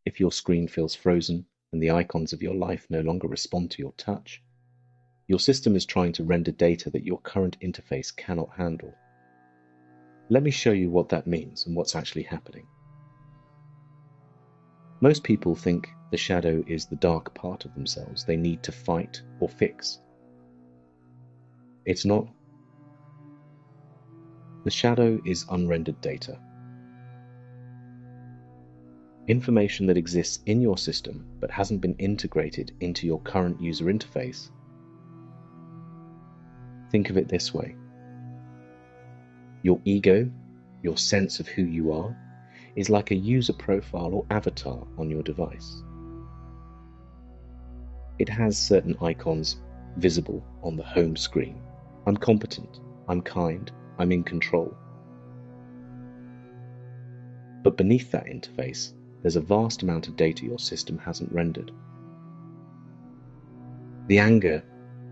If your screen feels frozen and the icons of your life no longer respond to your touch, your system is trying to render data that your current interface cannot handle. Let me show you what that means and what's actually happening. Most people think the shadow is the dark part of themselves they need to fight or fix. It's not. The shadow is unrendered data. Information that exists in your system but hasn't been integrated into your current user interface. Think of it this way. Your ego, your sense of who you are, is like a user profile or avatar on your device. It has certain icons visible on the home screen. I'm competent, I'm kind, I'm in control. But beneath that interface, there's a vast amount of data your system hasn't rendered. The anger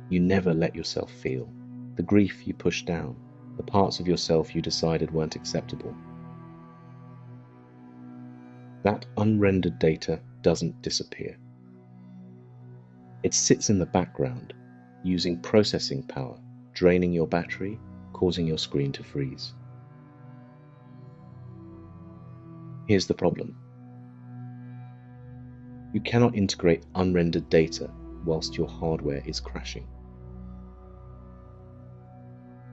you never let yourself feel, the grief you pushed down, the parts of yourself you decided weren't acceptable. That unrendered data doesn't disappear. It sits in the background, using processing power, draining your battery, causing your screen to freeze. Here's the problem. You cannot integrate unrendered data whilst your hardware is crashing.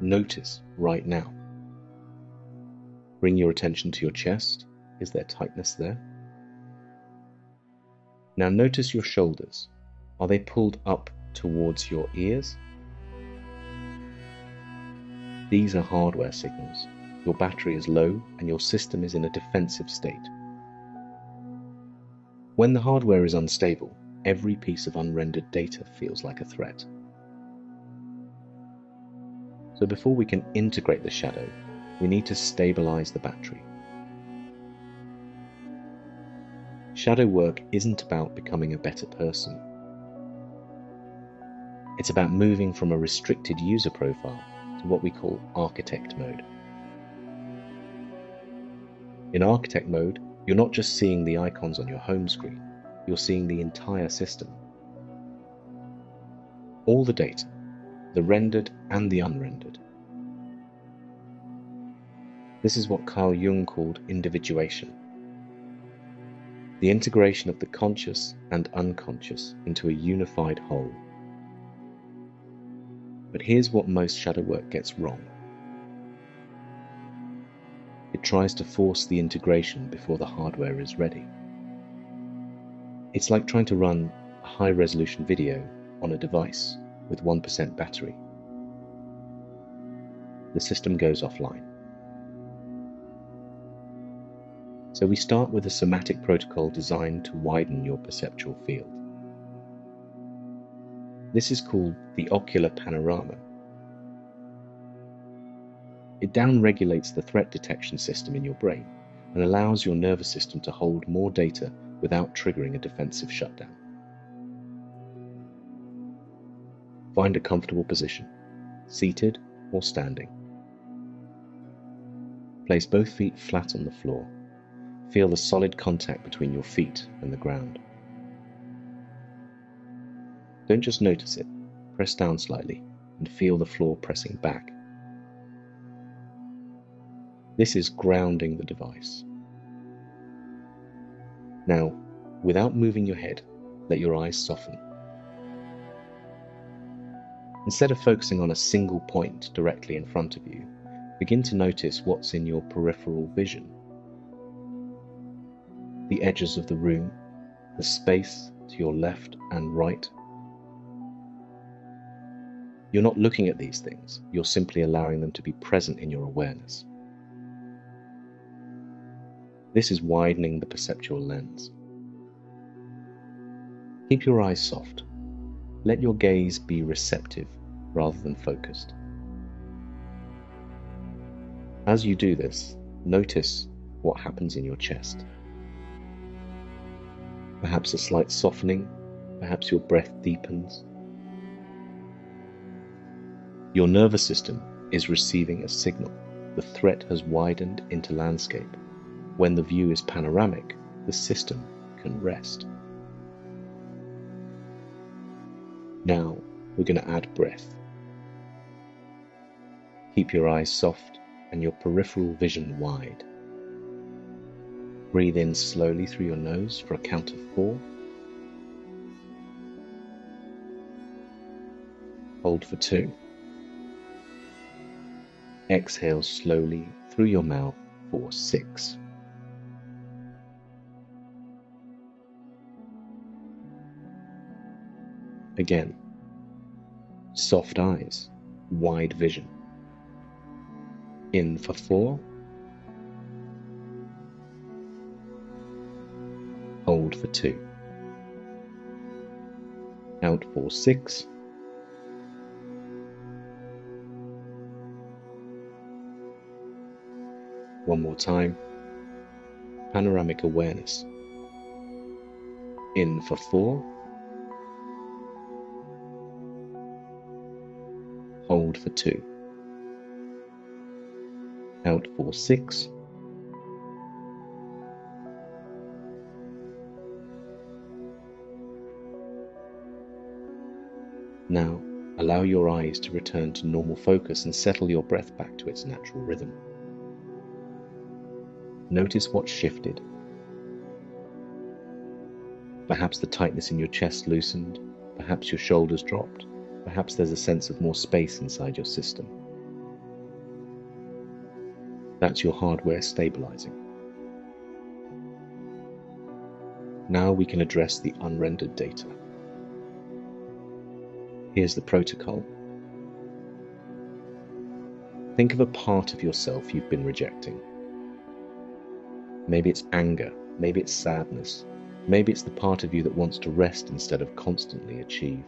Notice right now. Bring your attention to your chest. Is there tightness there? Now notice your shoulders. Are they pulled up towards your ears? These are hardware signals. Your battery is low and your system is in a defensive state. When the hardware is unstable, every piece of unrendered data feels like a threat. So before we can integrate the shadow, we need to stabilize the battery. Shadow work isn't about becoming a better person. It's about moving from a restricted user profile to what we call architect mode. In architect mode, you're not just seeing the icons on your home screen, you're seeing the entire system. All the data, the rendered and the unrendered. This is what Carl Jung called individuation. The integration of the conscious and unconscious into a unified whole. But here's what most shadow work gets wrong. It tries to force the integration before the hardware is ready. It's like trying to run a high-resolution video on a device with 1% battery. The system goes offline. So we start with a somatic protocol designed to widen your perceptual field. This is called the ocular panorama. It downregulates the threat detection system in your brain and allows your nervous system to hold more data without triggering a defensive shutdown. Find a comfortable position, seated or standing. Place both feet flat on the floor. Feel the solid contact between your feet and the ground. Don't just notice it. Press down slightly and feel the floor pressing back. This is grounding the device. Now, without moving your head, let your eyes soften. Instead of focusing on a single point directly in front of you, begin to notice what's in your peripheral vision. The edges of the room, the space to your left and right. You're not looking at these things, you're simply allowing them to be present in your awareness. This is widening the perceptual lens. Keep your eyes soft. Let your gaze be receptive rather than focused. As you do this, notice what happens in your chest. Perhaps a slight softening, perhaps your breath deepens. Your nervous system is receiving a signal. The threat has widened into landscape. When the view is panoramic, the system can rest. Now we're going to add breath. Keep your eyes soft and your peripheral vision wide. Breathe in slowly through your nose for a count of 4. Hold for 2. Exhale slowly through your mouth for 6. Again, soft eyes, wide vision. In for 4. Hold for 2. Out for 6. One more time. Panoramic awareness. In for 4. Hold for 2. Out for 6. Now, allow your eyes to return to normal focus and settle your breath back to its natural rhythm. Notice what's shifted. Perhaps the tightness in your chest loosened, perhaps your shoulders dropped, perhaps there's a sense of more space inside your system. That's your hardware stabilizing. Now we can address the unrendered data. Here's the protocol. Think of a part of yourself you've been rejecting. Maybe it's anger, maybe it's sadness, maybe it's the part of you that wants to rest instead of constantly achieve.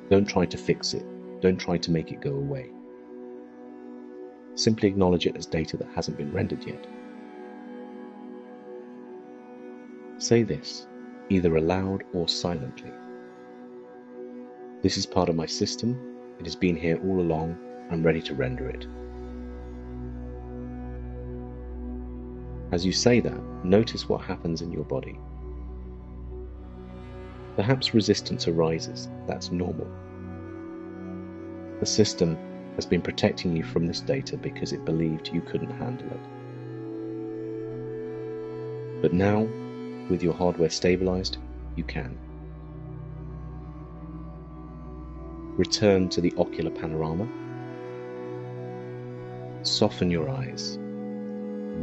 Don't try to fix it, don't try to make it go away. Simply acknowledge it as data that hasn't been rendered yet. Say this, either aloud or silently. This is part of my system, it has been here all along, I'm ready to render it. As you say that, notice what happens in your body. Perhaps resistance arises, that's normal. The system has been protecting you from this data because it believed you couldn't handle it. But now, with your hardware stabilized, you can. Return to the ocular panorama. Soften your eyes.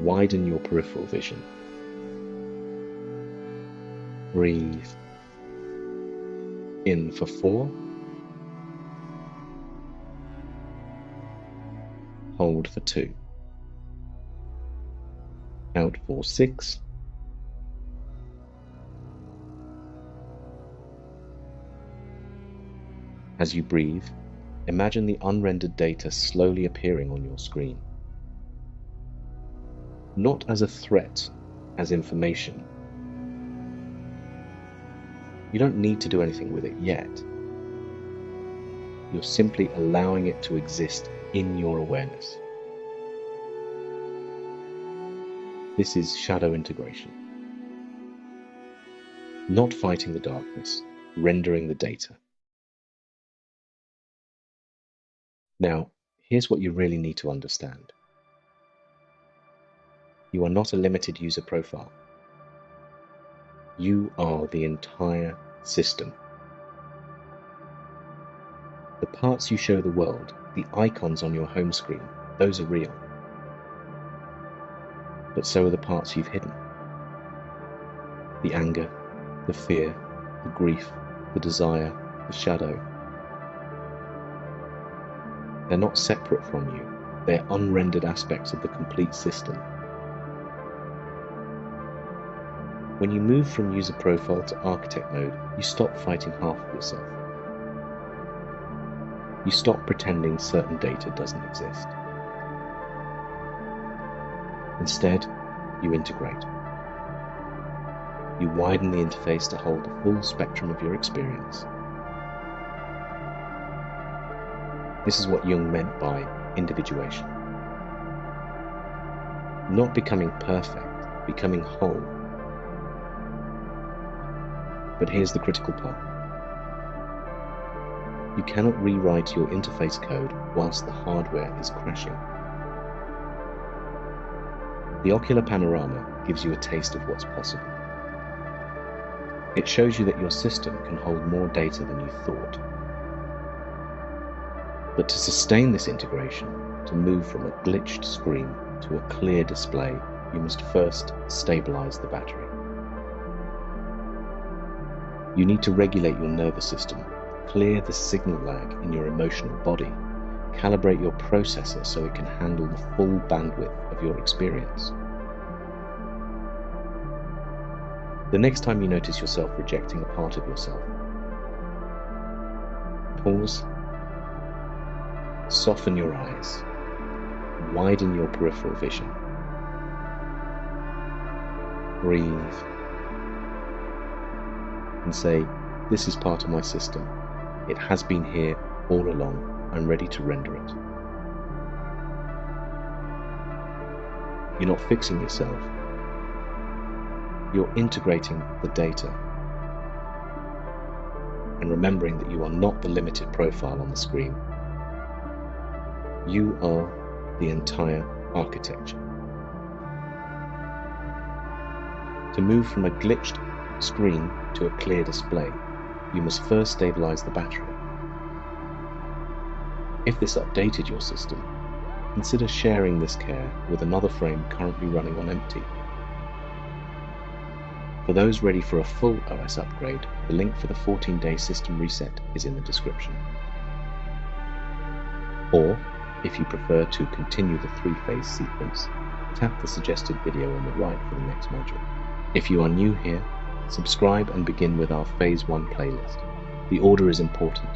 Widen your peripheral vision. Breathe. In for 4. Hold for 2. Out for 6. As you breathe, imagine the unrendered data slowly appearing on your screen. Not as a threat, as information. You don't need to do anything with it yet. You're simply allowing it to exist in your awareness. This is shadow integration. Not fighting the darkness, rendering the data. Now, here's what you really need to understand. You are not a limited user profile. You are the entire system. The parts you show the world, the icons on your home screen, those are real. But so are the parts you've hidden. The anger, the fear, the grief, the desire, the shadow. They're not separate from you. They're unrendered aspects of the complete system. When you move from user profile to architect mode, you stop fighting half of yourself. You stop pretending certain data doesn't exist. Instead, you integrate. You widen the interface to hold the full spectrum of your experience. This is what Jung meant by individuation. Not becoming perfect, becoming whole. But here's the critical part. You cannot rewrite your interface code whilst the hardware is crashing. The ocular panorama gives you a taste of what's possible. It shows you that your system can hold more data than you thought. But to sustain this integration, to move from a glitched screen to a clear display, you must first stabilize the battery. You need to regulate your nervous system, clear the signal lag in your emotional body, calibrate your processor so it can handle the full bandwidth of your experience. The next time you notice yourself rejecting a part of yourself, pause, soften your eyes, widen your peripheral vision, breathe, and say, "This is part of my system. It has been here all along. I'm ready to render it." You're not fixing yourself. You're integrating the data and remembering that you are not the limited profile on the screen. You are the entire architecture. To move from a glitched screen to a clear display, you must first stabilize the battery. If this updated your system, consider sharing this care with another frame currently running on empty. For those ready for a full OS upgrade, the link for the 14-day system reset is in the description. Or, if you prefer to continue the 3-phase sequence, tap the suggested video on the right for the next module. If you are new here, subscribe and begin with our Phase 1 playlist. The order is important.